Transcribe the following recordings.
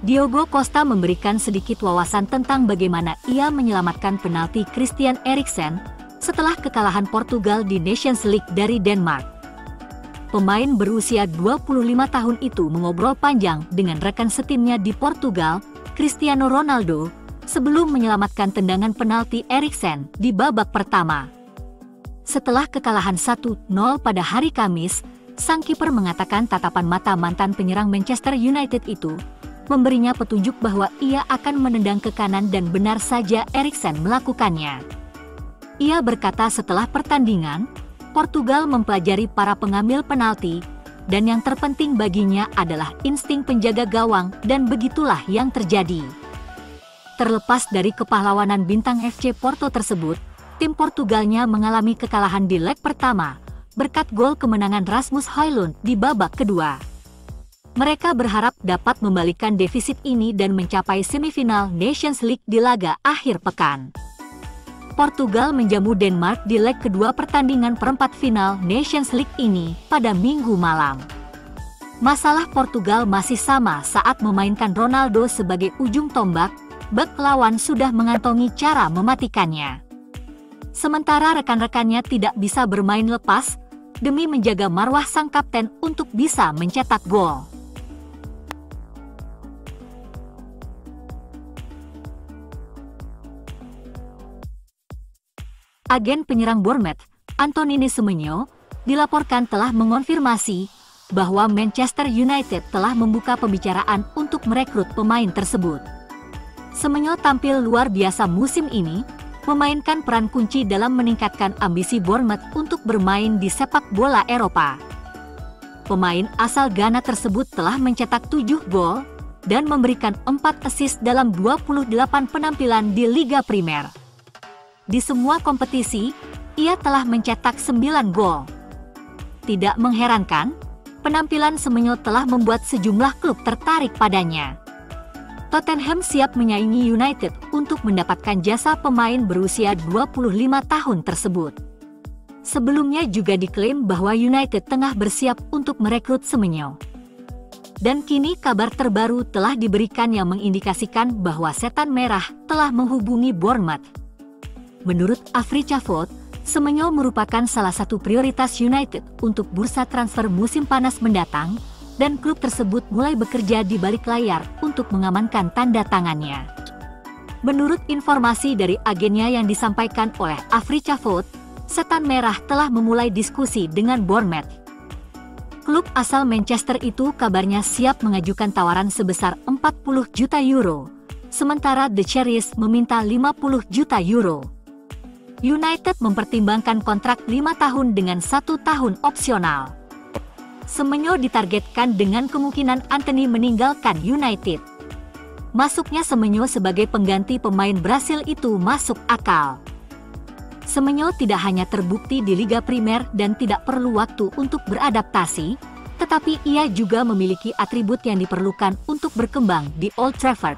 Diogo Costa memberikan sedikit wawasan tentang bagaimana ia menyelamatkan penalti Christian Eriksen setelah kekalahan Portugal di Nations League dari Denmark. Pemain berusia 25 tahun itu mengobrol panjang dengan rekan setimnya di Portugal, Cristiano Ronaldo, sebelum menyelamatkan tendangan penalti Eriksen di babak pertama. Setelah kekalahan 1-0 pada hari Kamis, sang kiper mengatakan tatapan mata mantan penyerang Manchester United itu memberinya petunjuk bahwa ia akan menendang ke kanan dan benar saja Eriksen melakukannya. Ia berkata setelah pertandingan, Portugal mempelajari para pengambil penalti, dan yang terpenting baginya adalah insting penjaga gawang dan begitulah yang terjadi. Terlepas dari kepahlawanan bintang FC Porto tersebut, tim Portugalnya mengalami kekalahan di leg pertama, berkat gol kemenangan Rasmus Højlund di babak kedua. Mereka berharap dapat membalikkan defisit ini dan mencapai semifinal Nations League di laga akhir pekan. Portugal menjamu Denmark di leg kedua pertandingan perempat final Nations League ini pada Minggu malam. Masalah Portugal masih sama saat memainkan Ronaldo sebagai ujung tombak, bek lawan sudah mengantongi cara mematikannya. Sementara rekan-rekannya tidak bisa bermain lepas demi menjaga marwah sang kapten untuk bisa mencetak gol. Agen penyerang Bournemouth, Anthony Semenyo, dilaporkan telah mengonfirmasi bahwa Manchester United telah membuka pembicaraan untuk merekrut pemain tersebut. Semenyo tampil luar biasa musim ini, memainkan peran kunci dalam meningkatkan ambisi Bournemouth untuk bermain di sepak bola Eropa. Pemain asal Ghana tersebut telah mencetak 7 gol dan memberikan 4 assist dalam 28 penampilan di Liga Primer. Di semua kompetisi, ia telah mencetak 9 gol. Tidak mengherankan, penampilan Semenyo telah membuat sejumlah klub tertarik padanya. Tottenham siap menyaingi United untuk mendapatkan jasa pemain berusia 25 tahun tersebut. Sebelumnya juga diklaim bahwa United tengah bersiap untuk merekrut Semenyo. Dan kini kabar terbaru telah diberikan yang mengindikasikan bahwa Setan Merah telah menghubungi Bournemouth. Menurut Africa Vote, Semenyo merupakan salah satu prioritas United untuk bursa transfer musim panas mendatang, dan klub tersebut mulai bekerja di balik layar untuk mengamankan tanda tangannya. Menurut informasi dari agennya yang disampaikan oleh Africa Vote, Setan Merah telah memulai diskusi dengan Bournemouth. Klub asal Manchester itu kabarnya siap mengajukan tawaran sebesar 40 juta euro, sementara The Cherries meminta 50 juta euro. United mempertimbangkan kontrak 5 tahun dengan 1 tahun opsional. Semenyo ditargetkan dengan kemungkinan Anthony meninggalkan United. Masuknya Semenyo sebagai pengganti pemain Brasil itu masuk akal. Semenyo tidak hanya terbukti di Liga Primer dan tidak perlu waktu untuk beradaptasi, tetapi ia juga memiliki atribut yang diperlukan untuk berkembang di Old Trafford.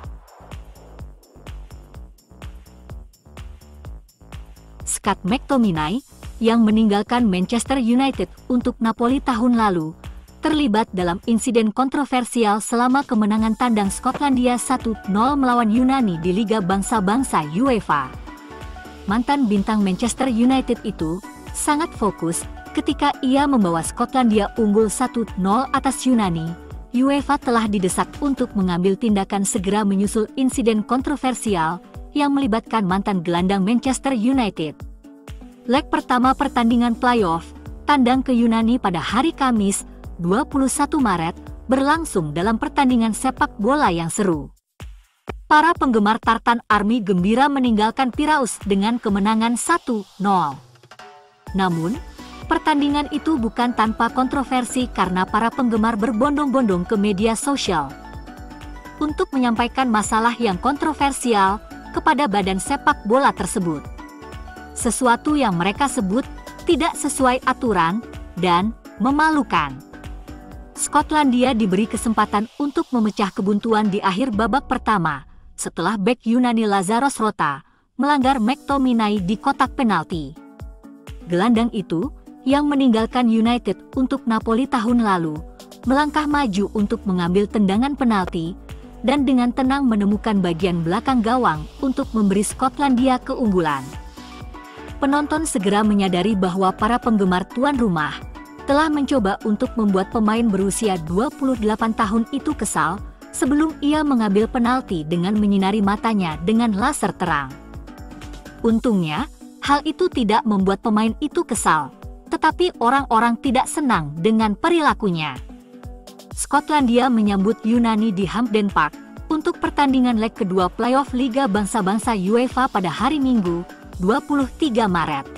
Scott McTominay, yang meninggalkan Manchester United untuk Napoli tahun lalu, terlibat dalam insiden kontroversial selama kemenangan tandang Skotlandia 1-0 melawan Yunani di Liga Bangsa-Bangsa UEFA. Mantan bintang Manchester United itu sangat fokus ketika ia membawa Skotlandia unggul 1-0 atas Yunani. UEFA telah didesak untuk mengambil tindakan segera menyusul insiden kontroversial yang melibatkan mantan gelandang Manchester United. Leg pertama pertandingan playoff, tandang ke Yunani pada hari Kamis, 21 Maret, berlangsung dalam pertandingan sepak bola yang seru. Para penggemar Tartan Army gembira meninggalkan Piraeus dengan kemenangan 1-0. Namun, pertandingan itu bukan tanpa kontroversi karena para penggemar berbondong-bondong ke media sosial untuk menyampaikan masalah yang kontroversial kepada badan sepak bola tersebut. Sesuatu yang mereka sebut tidak sesuai aturan dan memalukan. Skotlandia diberi kesempatan untuk memecah kebuntuan di akhir babak pertama setelah bek Yunani Lazaros Rota melanggar McTominay di kotak penalti. Gelandang itu, yang meninggalkan United untuk Napoli tahun lalu, melangkah maju untuk mengambil tendangan penalti dan dengan tenang menemukan bagian belakang gawang untuk memberi Skotlandia keunggulan. Penonton segera menyadari bahwa para penggemar tuan rumah telah mencoba untuk membuat pemain berusia 28 tahun itu kesal sebelum ia mengambil penalti dengan menyinari matanya dengan laser terang. Untungnya, hal itu tidak membuat pemain itu kesal, tetapi orang-orang tidak senang dengan perilakunya. Skotlandia menyambut Yunani di Hampden Park untuk pertandingan leg kedua playoff Liga Bangsa-Bangsa UEFA pada hari Minggu, 23 Maret.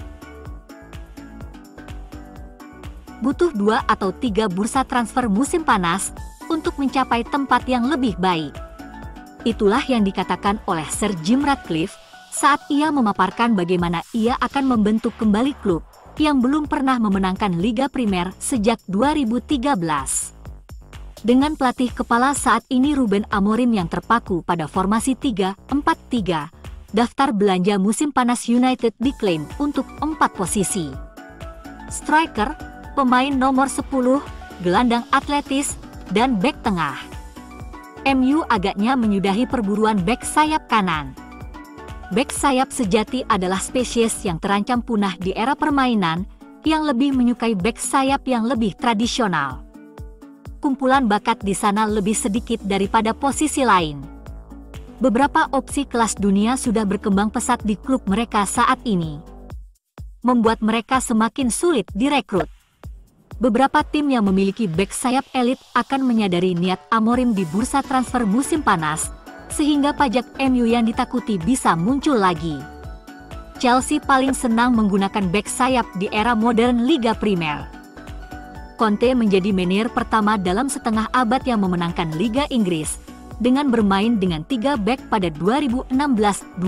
Butuh 2 atau 3 bursa transfer musim panas untuk mencapai tempat yang lebih baik. Itulah yang dikatakan oleh Sir Jim Ratcliffe saat ia memaparkan bagaimana ia akan membentuk kembali klub yang belum pernah memenangkan Liga Primer sejak 2013. Dengan pelatih kepala saat ini Ruben Amorim yang terpaku pada formasi 3-4-3, daftar belanja musim panas United diklaim untuk 4 posisi. Striker, pemain nomor 10, gelandang atletis, dan bek tengah. MU agaknya menyudahi perburuan bek sayap kanan. Bek sayap sejati adalah spesies yang terancam punah di era permainan yang lebih menyukai bek sayap yang lebih tradisional. Kumpulan bakat di sana lebih sedikit daripada posisi lain. Beberapa opsi kelas dunia sudah berkembang pesat di klub mereka saat ini, membuat mereka semakin sulit direkrut. Beberapa tim yang memiliki bek sayap elit akan menyadari niat Amorim di bursa transfer musim panas, sehingga pajak MU yang ditakuti bisa muncul lagi. Chelsea paling senang menggunakan bek sayap di era modern Liga Primer. Conte menjadi manajer pertama dalam setengah abad yang memenangkan Liga Inggris dengan bermain dengan 3 bek pada 2016-2017.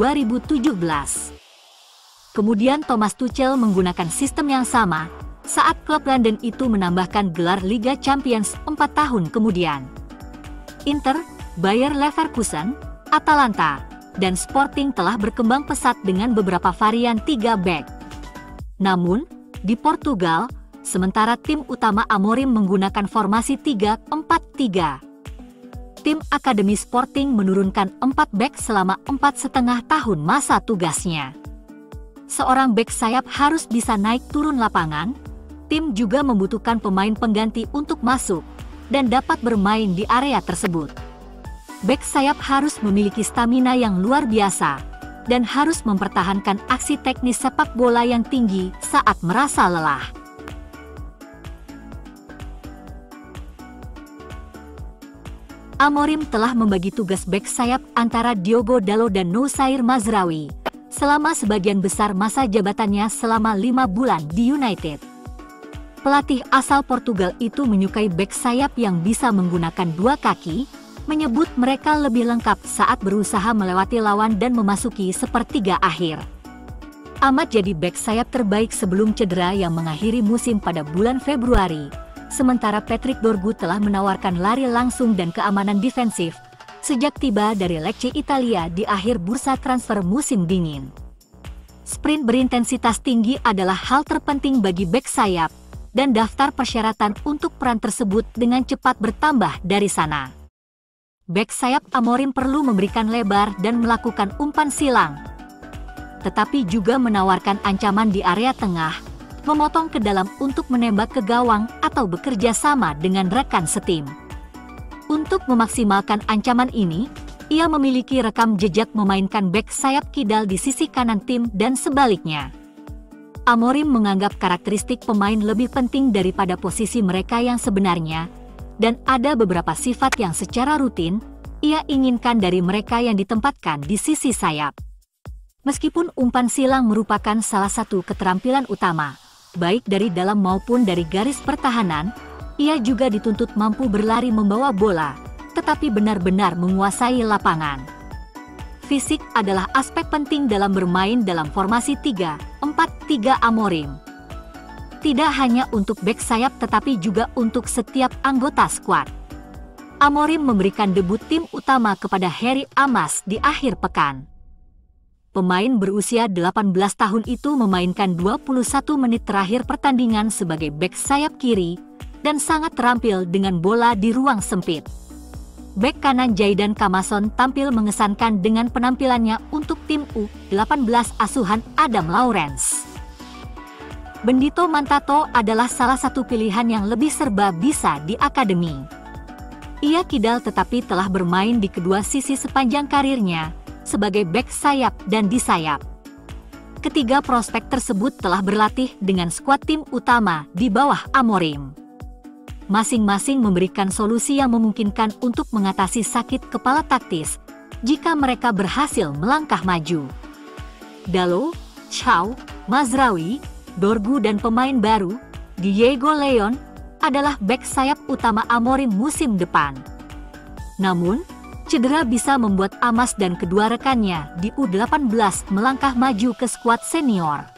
Kemudian Thomas Tuchel menggunakan sistem yang sama saat klub London itu menambahkan gelar Liga Champions 4 tahun kemudian. Inter, Bayer Leverkusen, Atalanta, dan Sporting telah berkembang pesat dengan beberapa varian 3 bek. Namun, di Portugal, sementara tim utama Amorim menggunakan formasi 3-4-3. Tim Akademi Sporting menurunkan 4 bek selama 4,5 tahun masa tugasnya. Seorang bek sayap harus bisa naik turun lapangan. Tim juga membutuhkan pemain pengganti untuk masuk dan dapat bermain di area tersebut. Bek sayap harus memiliki stamina yang luar biasa dan harus mempertahankan aksi teknis sepak bola yang tinggi saat merasa lelah. Amorim telah membagi tugas bek sayap antara Diogo Dalot dan Noussair Mazraoui selama sebagian besar masa jabatannya selama 5 bulan di United. Pelatih asal Portugal itu menyukai bek sayap yang bisa menggunakan 2 kaki, menyebut mereka lebih lengkap saat berusaha melewati lawan dan memasuki sepertiga akhir. Amat jadi bek sayap terbaik sebelum cedera yang mengakhiri musim pada bulan Februari. Sementara Patrick Dorgu telah menawarkan lari langsung dan keamanan defensif sejak tiba dari Lecce Italia di akhir bursa transfer musim dingin. Sprint berintensitas tinggi adalah hal terpenting bagi bek sayap, dan daftar persyaratan untuk peran tersebut dengan cepat bertambah dari sana. Bek sayap Amorim perlu memberikan lebar dan melakukan umpan silang, tetapi juga menawarkan ancaman di area tengah, memotong ke dalam untuk menembak ke gawang atau bekerja sama dengan rekan setim. Untuk memaksimalkan ancaman ini, ia memiliki rekam jejak memainkan bek sayap kidal di sisi kanan tim dan sebaliknya. Amorim menganggap karakteristik pemain lebih penting daripada posisi mereka yang sebenarnya, dan ada beberapa sifat yang secara rutin ia inginkan dari mereka yang ditempatkan di sisi sayap. Meskipun umpan silang merupakan salah satu keterampilan utama, baik dari dalam maupun dari garis pertahanan, ia juga dituntut mampu berlari membawa bola, tetapi benar-benar menguasai lapangan. Fisik adalah aspek penting dalam bermain dalam formasi 3-4-3 Amorim. Tidak hanya untuk bek sayap tetapi juga untuk setiap anggota skuad. Amorim memberikan debut tim utama kepada Harry Amas di akhir pekan. Pemain berusia 18 tahun itu memainkan 21 menit terakhir pertandingan sebagai bek sayap kiri dan sangat terampil dengan bola di ruang sempit. Bek kanan Jayden Kamason tampil mengesankan dengan penampilannya untuk tim U18 asuhan Adam Lawrence. Bendito Mantato adalah salah satu pilihan yang lebih serba bisa di akademi. Ia kidal tetapi telah bermain di kedua sisi sepanjang karirnya, sebagai bek sayap dan di sayap. Ketiga prospek tersebut telah berlatih dengan skuad tim utama di bawah Amorim. Masing-masing memberikan solusi yang memungkinkan untuk mengatasi sakit kepala taktis jika mereka berhasil melangkah maju. Dalot, Chow, Mazraoui, Dorgu dan pemain baru, Diego Leon, adalah bek sayap utama Amorim musim depan. Namun, cedera bisa membuat Amas dan kedua rekannya di U18 melangkah maju ke skuad senior.